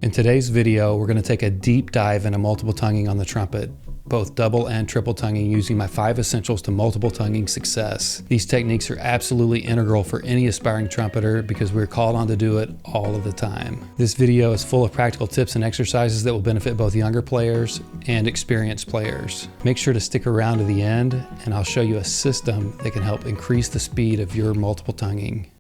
In today's video, we're going to take a deep dive into multiple tonguing on the trumpet, both double and triple tonguing, using my 5 essentials to multiple tonguing success. These techniques are absolutely integral for any aspiring trumpeter because we're called on to do it all of the time. This video is full of practical tips and exercises that will benefit both younger players and experienced players. Make sure to stick around to the end, and I'll show you a system that can help increase the speed of your multiple tonguing.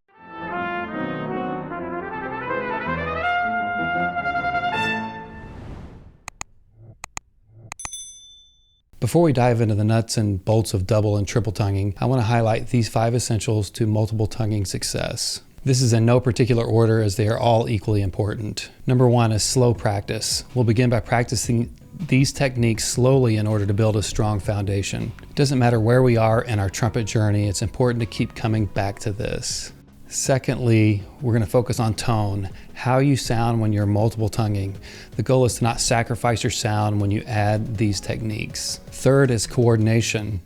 Before we dive into the nuts and bolts of double and triple tonguing, I want to highlight these 5 essentials to multiple tonguing success. This is in no particular order as they are all equally important. Number 1 is slow practice. We'll begin by practicing these techniques slowly in order to build a strong foundation. It doesn't matter where we are in our trumpet journey, it's important to keep coming back to this. Secondly, we're going to focus on tone, how you sound when you're multiple tonguing. The goal is to not sacrifice your sound when you add these techniques. Third is coordination.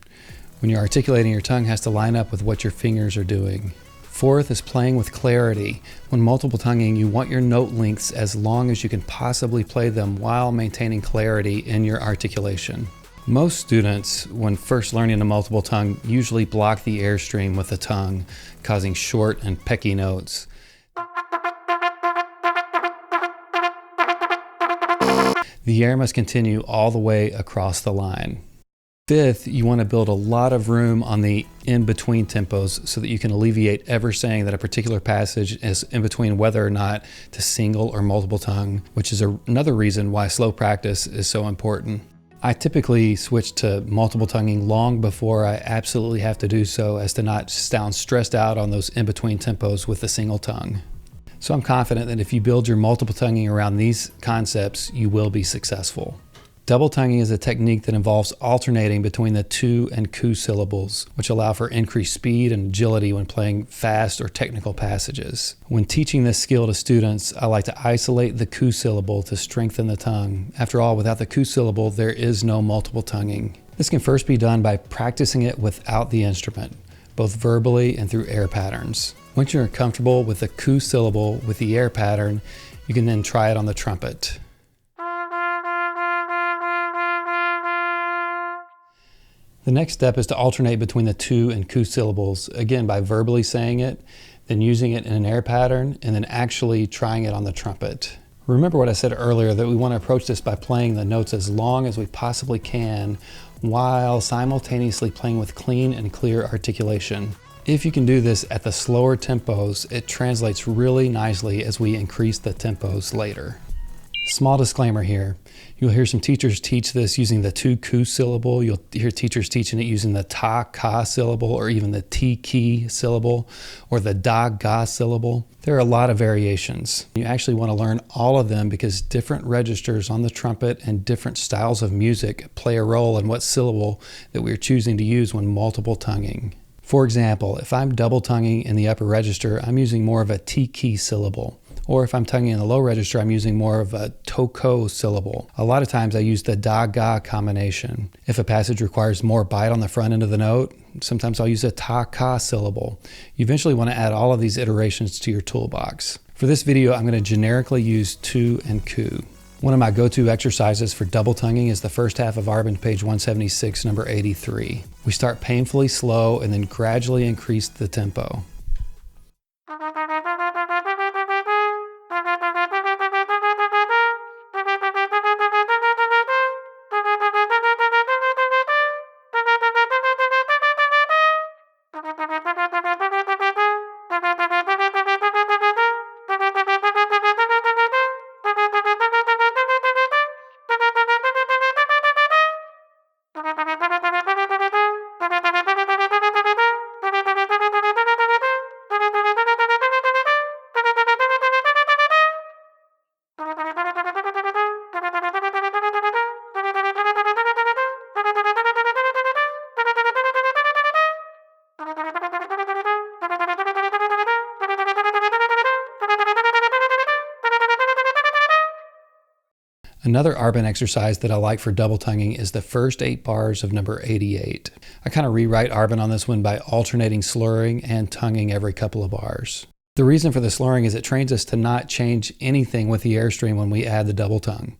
When you're articulating, your tongue has to line up with what your fingers are doing. Fourth is playing with clarity. When multiple tonguing, you want your note lengths as long as you can possibly play them while maintaining clarity in your articulation. Most students, when first learning a multiple tongue, usually block the airstream with the tongue, causing short and pecky notes. The air must continue all the way across the line. Fifth, you want to build a lot of room on the in-between tempos so that you can alleviate ever saying that a particular passage is in between whether or not to single or multiple tongue, which is another reason why slow practice is so important. I typically switch to multiple tonguing long before I absolutely have to do so as to not sound stressed out on those in-between tempos with the single tongue. So I'm confident that if you build your multiple tonguing around these concepts, you will be successful. Double tonguing is a technique that involves alternating between the tu and ku syllables, which allow for increased speed and agility when playing fast or technical passages. When teaching this skill to students, I like to isolate the ku syllable to strengthen the tongue. After all, without the ku syllable, there is no multiple tonguing. This can first be done by practicing it without the instrument, both verbally and through air patterns. Once you're comfortable with the ku syllable with the air pattern, you can then try it on the trumpet. The next step is to alternate between the tu and ku syllables, again by verbally saying it, then using it in an air pattern, and then actually trying it on the trumpet. Remember what I said earlier, that we want to approach this by playing the notes as long as we possibly can, while simultaneously playing with clean and clear articulation. If you can do this at the slower tempos, it translates really nicely as we increase the tempos later. Small disclaimer here. You'll hear some teachers teach this using the tu ku syllable. You'll hear teachers teaching it using the ta ka syllable, or even the ti ki syllable, or the da ga syllable. There are a lot of variations. You actually want to learn all of them because different registers on the trumpet and different styles of music play a role in what syllable that we're choosing to use when multiple tonguing. For example, if I'm double tonguing in the upper register, I'm using more of a ti ki syllable. Or if I'm tonguing in the low register, I'm using more of a to-ko syllable. A lot of times I use the da-ga combination. If a passage requires more bite on the front end of the note, sometimes I'll use a ta-ka syllable. You eventually want to add all of these iterations to your toolbox. For this video, I'm going to generically use tu and ku. One of my go-to exercises for double tonguing is the first half of Arbin, page 176, number 83. We start painfully slow and then gradually increase the tempo. Another Arbin exercise that I like for double tonguing is the first 8 bars of number 88. I kind of rewrite Arbin on this one by alternating slurring and tonguing every couple of bars. The reason for the slurring is it trains us to not change anything with the airstream when we add the double tongue.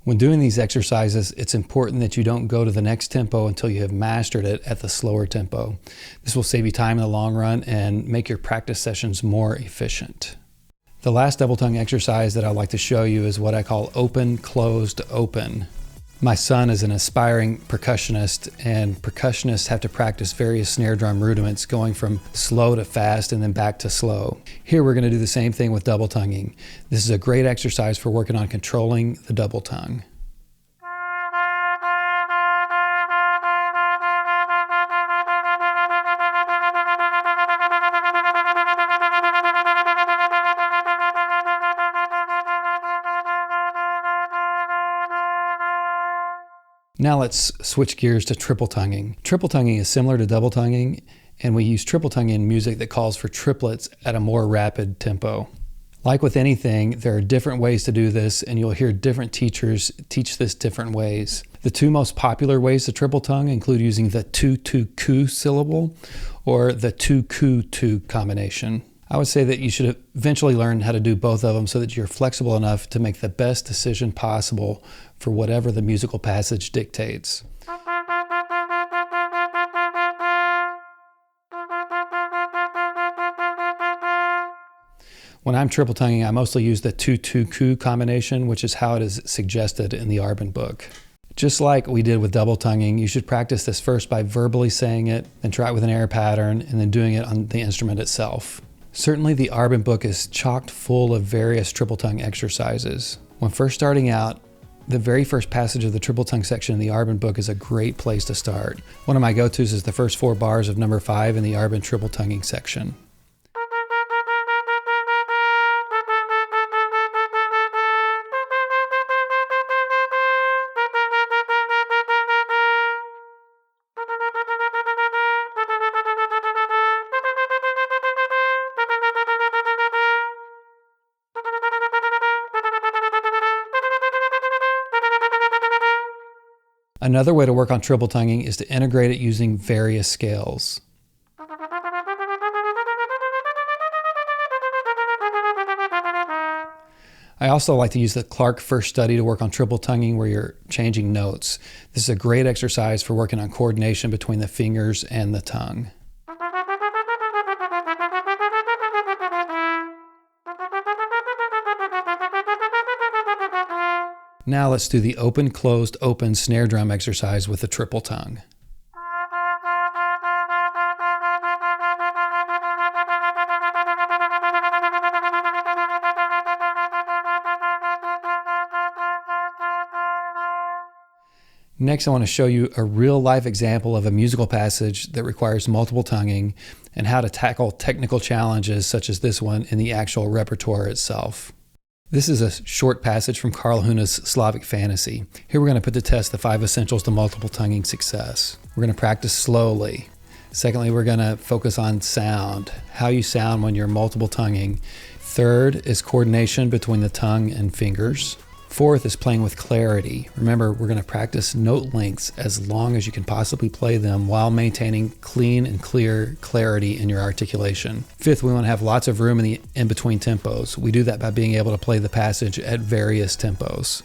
When doing these exercises, it's important that you don't go to the next tempo until you have mastered it at the slower tempo. This will save you time in the long run and make your practice sessions more efficient. The last double tongue exercise that I'd like to show you is what I call open, closed, open. My son is an aspiring percussionist, and percussionists have to practice various snare drum rudiments going from slow to fast and then back to slow. Here we're going to do the same thing with double tonguing. This is a great exercise for working on controlling the double tongue. Now let's switch gears to triple tonguing. Triple tonguing is similar to double tonguing, and we use triple tonguing in music that calls for triplets at a more rapid tempo. Like with anything, there are different ways to do this, and you'll hear different teachers teach this different ways. The two most popular ways to triple tongue include using the tu-tu-ku syllable or the tu-ku-tu combination. I would say that you should eventually learn how to do both of them so that you're flexible enough to make the best decision possible for whatever the musical passage dictates. When I'm triple tonguing, I mostly use the tu-tu-ku combination, which is how it is suggested in the Arbin book. Just like we did with double tonguing, you should practice this first by verbally saying it, then try it with an air pattern, and then doing it on the instrument itself. Certainly the Arbin book is chock full of various triple tongue exercises. When first starting out, the very first passage of the triple tongue section in the Arbin book is a great place to start. One of my go-tos is the first 4 bars of number 5 in the Arbin triple tonguing section. Another way to work on triple tonguing is to integrate it using various scales. I also like to use the Clark First Study to work on triple tonguing where you're changing notes. This is a great exercise for working on coordination between the fingers and the tongue. Now let's do the open, closed, open snare drum exercise with the triple tongue. Next, I want to show you a real-life example of a musical passage that requires multiple tonguing and how to tackle technical challenges such as this one in the actual repertoire itself. This is a short passage from Karl Huna's Slavic Fantasy. Here we're going to put to test the 5 essentials to multiple tonguing success. We're going to practice slowly. Secondly, we're going to focus on sound, how you sound when you're multiple tonguing. Third is coordination between the tongue and fingers. Fourth is playing with clarity. Remember, we're going to practice note lengths as long as you can possibly play them while maintaining clean and clear clarity in your articulation. Fifth, we want to have lots of room in the in-between tempos. We do that by being able to play the passage at various tempos.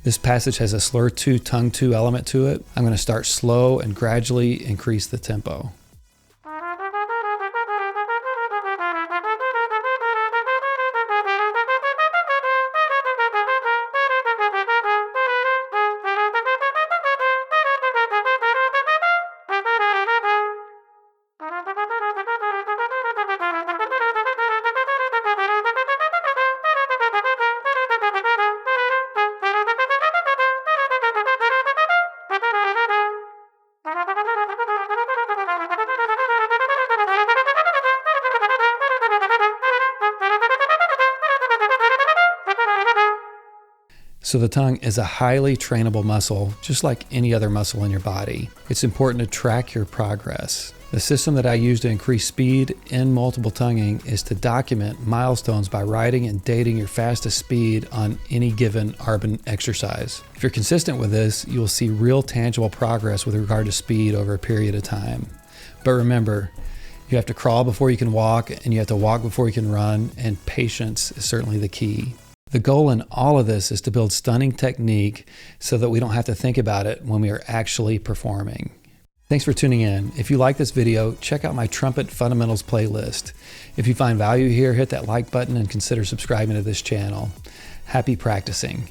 This passage has a slur 2, tongue 2 element to it. I'm going to start slow and gradually increase the tempo. So the tongue is a highly trainable muscle, just like any other muscle in your body. It's important to track your progress. The system that I use to increase speed in multiple tonguing is to document milestones by writing and dating your fastest speed on any given arbon exercise. If you're consistent with this, you will see real tangible progress with regard to speed over a period of time. But remember, you have to crawl before you can walk, and you have to walk before you can run, and patience is certainly the key. The goal in all of this is to build stunning technique so that we don't have to think about it when we are actually performing. Thanks for tuning in. If you like this video, check out my Trumpet Fundamentals playlist. If you find value here, hit that like button and consider subscribing to this channel. Happy practicing.